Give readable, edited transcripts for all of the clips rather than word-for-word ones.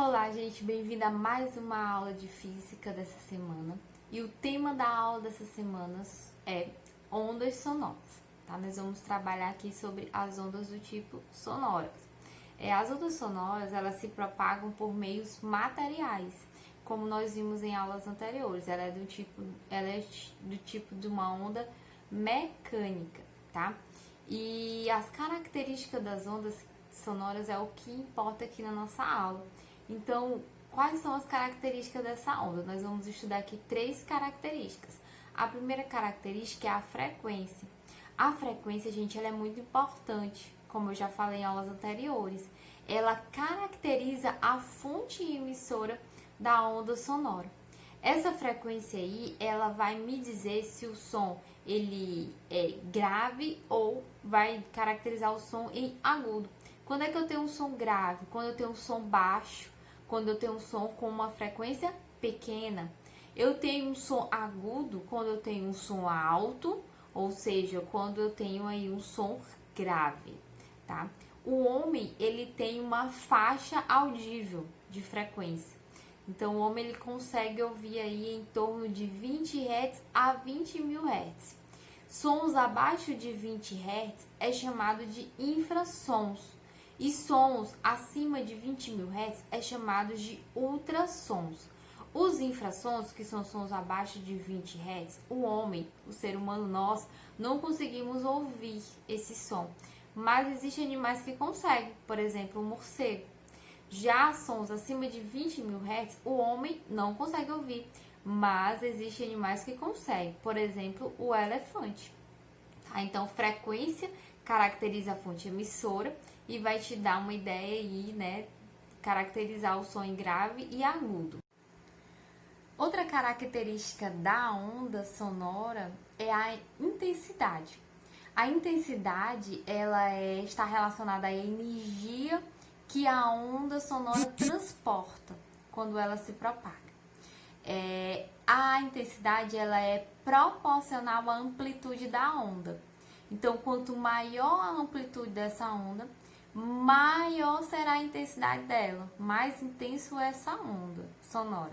Olá, gente, bem-vinda a mais uma aula de física dessa semana. E o tema da aula dessa semana é ondas sonoras, tá? Nós vamos trabalhar aqui sobre as ondas do tipo sonoras. As ondas sonoras, elas se propagam por meios materiais, como nós vimos em aulas anteriores. Ela é do tipo de uma onda mecânica, tá? E as características das ondas sonoras é o que importa aqui na nossa aula. Então, quais são as características dessa onda? Nós vamos estudar aqui 3 características. A primeira característica é a frequência. A frequência, gente, ela é muito importante, como eu já falei em aulas anteriores. Ela caracteriza a fonte emissora da onda sonora. Essa frequência aí, ela vai me dizer se o som ele é grave ou vai caracterizar o som em agudo. Quando é que eu tenho um som grave? Quando eu tenho um som baixo, quando eu tenho um som com uma frequência pequena. Eu tenho um som agudo quando eu tenho um som alto, ou seja, quando eu tenho aí um som grave, tá? O homem, ele tem uma faixa audível de frequência. Então, o homem ele consegue ouvir aí em torno de 20 Hz a 20 mil Hz. Sons abaixo de 20 Hz é chamado de infrassons. E sons acima de 20 mil Hz é chamado de ultrassons. Os infrassons, que são sons abaixo de 20 Hz, o homem, o ser humano, nós não conseguimos ouvir esse som. Mas existem animais que conseguem, por exemplo, o morcego. Já sons acima de 20 mil Hz, o homem não consegue ouvir, mas existem animais que conseguem, por exemplo, o elefante. Tá? Então, frequência caracteriza a fonte emissora e vai te dar uma ideia aí, né, caracterizar o som em grave e agudo. Outra característica da onda sonora é a intensidade. A intensidade, ela está relacionada à energia que a onda sonora transporta quando ela se propaga. A intensidade, ela é proporcional à amplitude da onda. Então, quanto maior a amplitude dessa onda, maior será a intensidade dela, mais intenso é essa onda sonora.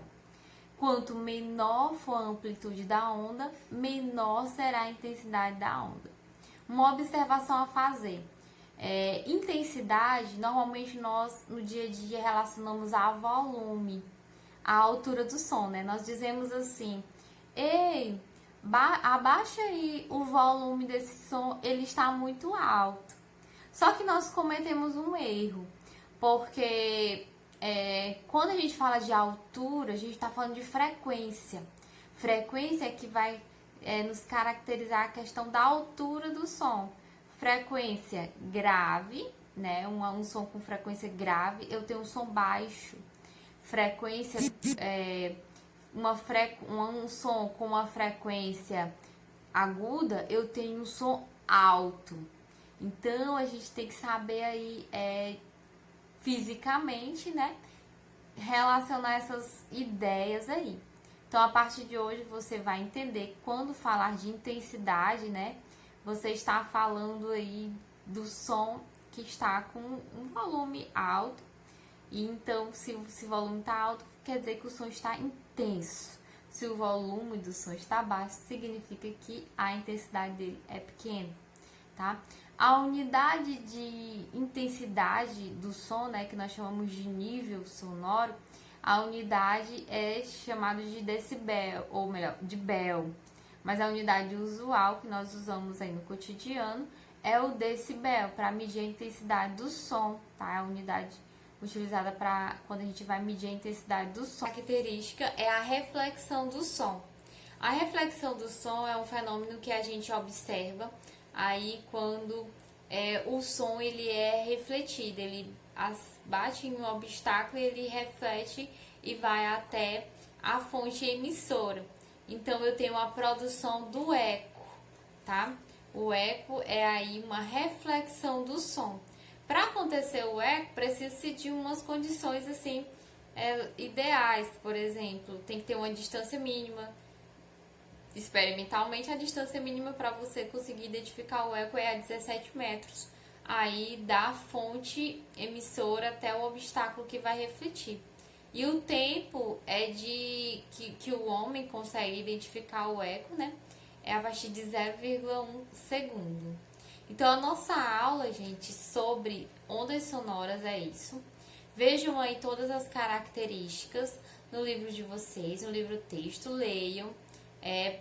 Quanto menor for a amplitude da onda, menor será a intensidade da onda. Uma observação a fazer. Intensidade, normalmente nós no dia a dia relacionamos a volume, a altura do som, né? Nós dizemos assim, ei, abaixa aí o volume desse som, ele está muito alto. Só que nós cometemos um erro, porque quando a gente fala de altura, a gente está falando de frequência. Frequência é que vai nos caracterizar a questão da altura do som. Frequência grave, né? Um som com frequência grave, eu tenho um som baixo. Frequência, um som com uma frequência aguda, eu tenho um som alto. Então, a gente tem que saber aí, fisicamente, né, relacionar essas ideias aí. Então, a partir de hoje, você vai entender quando falar de intensidade, né, você está falando aí do som que está com um volume alto. E então, se o volume está alto, quer dizer que o som está intenso. Se o volume do som está baixo, significa que a intensidade dele é pequena, tá? A unidade de intensidade do som, né, que nós chamamos de nível sonoro, a unidade é chamada de decibel, ou melhor, de bel. Mas a unidade usual que nós usamos aí no cotidiano é o decibel, para medir a intensidade do som, tá? A unidade utilizada para quando a gente vai medir a intensidade do som. A característica é a reflexão do som. A reflexão do som é um fenômeno que a gente observa aí quando o som ele é refletido, ele bate em um obstáculo e ele reflete e vai até a fonte emissora. Então eu tenho a produção do eco, tá? O eco é aí uma reflexão do som. Para acontecer o eco, precisa-se de umas condições assim ideais, por exemplo, tem que ter uma distância mínima. Experimentalmente, a distância mínima para você conseguir identificar o eco é a 17 metros, aí da fonte emissora até o obstáculo que vai refletir. E o tempo é de que o homem consegue identificar o eco, né? É a partir de 0,1 segundo. Então, a nossa aula, gente, sobre ondas sonoras é isso. Vejam aí todas as características no livro de vocês, no livro texto, leiam,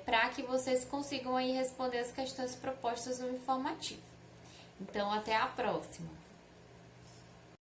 para que vocês consigam aí responder as questões propostas no informativo. Então, até a próxima!